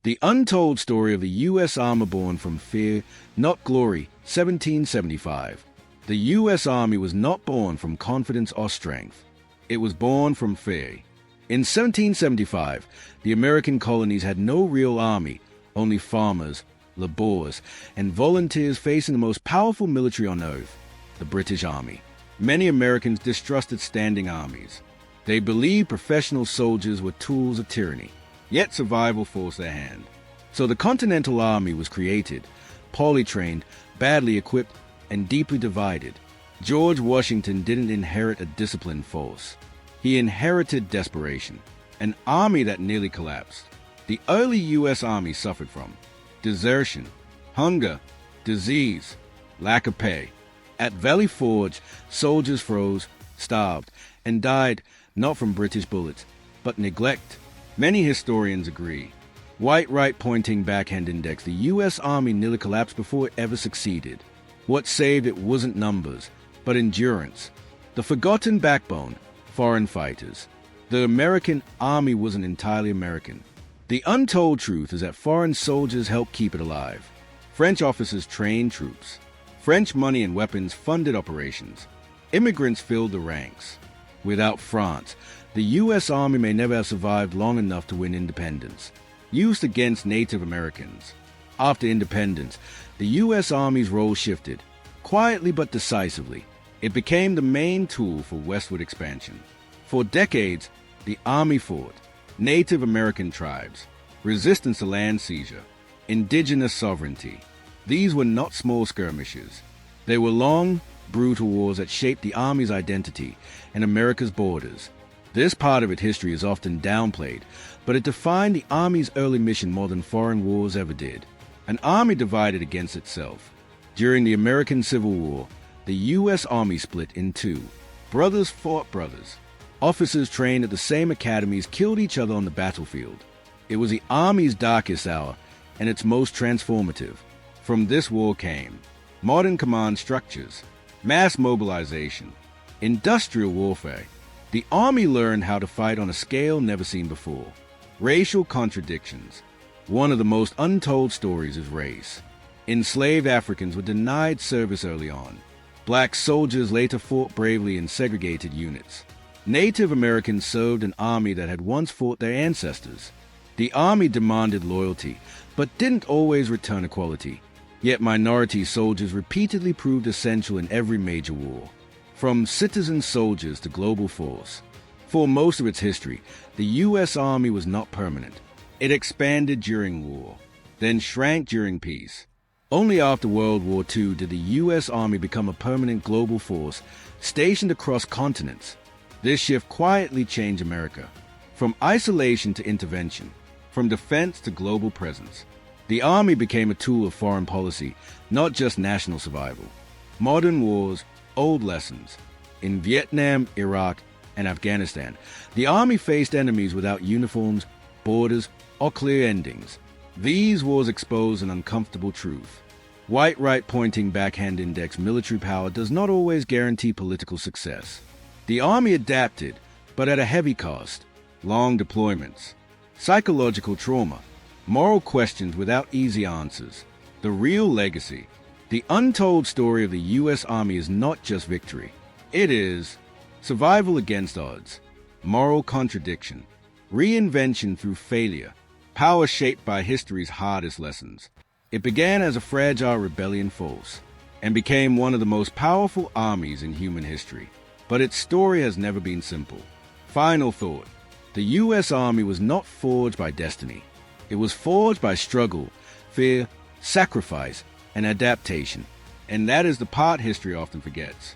The Untold Story of the U.S. Army Born from Fear, Not Glory, 1775. The U.S. Army was not born from confidence or strength. It was born from fear. In 1775, the American colonies had no real army, only farmers, laborers, and volunteers facing the most powerful military on earth, the British Army. Many Americans distrusted standing armies. They believed professional soldiers were tools of tyranny, yet survival forced their hand. So the Continental Army was created, poorly trained, badly equipped, and deeply divided. George Washington didn't inherit a disciplined force. He inherited desperation, an army that nearly collapsed. The early U.S. Army suffered from desertion, hunger, disease, lack of pay. At Valley Forge, soldiers froze, starved, and died not from British bullets, but neglect. Many historians agree. White right-pointing backhand index, the U.S. Army nearly collapsed before it ever succeeded. What saved it wasn't numbers, but endurance. The forgotten backbone, foreign fighters. The American Army wasn't entirely American. The untold truth is that foreign soldiers helped keep it alive. French officers trained troops. French money and weapons funded operations. Immigrants filled the ranks. Without France, the U.S. Army may never have survived long enough to win independence. Used against Native Americans. After independence, the U.S. Army's role shifted. Quietly but decisively, it became the main tool for westward expansion. For decades, the Army fought Native American tribes, resistance to land seizure, indigenous sovereignty. These were not small skirmishes. They were long, brutal wars that shaped the Army's identity and America's borders. This part of its history is often downplayed, but it defined the Army's early mission more than foreign wars ever did. An army divided against itself. During the American Civil War, the U.S. Army split in two. Brothers fought brothers. Officers trained at the same academies killed each other on the battlefield. It was the Army's darkest hour and its most transformative. From this war came modern command structures, mass mobilization, industrial warfare. The Army learned how to fight on a scale never seen before. Racial contradictions. One of the most untold stories is race. Enslaved Africans were denied service early on. Black soldiers later fought bravely in segregated units. Native Americans served an army that had once fought their ancestors. The Army demanded loyalty, but didn't always return equality. Yet minority soldiers repeatedly proved essential in every major war. From citizen soldiers to global force. For most of its history, the U.S. Army was not permanent. It expanded during war, then shrank during peace. Only after World War II did the U.S. Army become a permanent global force stationed across continents. This shift quietly changed America, from isolation to intervention, from defense to global presence. The Army became a tool of foreign policy, not just national survival. Modern wars, old lessons. In Vietnam, Iraq, and Afghanistan, the Army faced enemies without uniforms, borders, or clear endings. These wars expose an uncomfortable truth. White right-pointing backhand index military power does not always guarantee political success. The Army adapted, but at a heavy cost. Long deployments, psychological trauma, moral questions without easy answers. The real legacy. The untold story of the U.S. Army is not just victory. It is survival against odds, moral contradiction, reinvention through failure, power shaped by history's hardest lessons. It began as a fragile rebellion force and became one of the most powerful armies in human history. But its story has never been simple. Final thought. The U.S. Army was not forged by destiny. It was forged by struggle, fear, sacrifice, and adaptation. And that is the part history often forgets.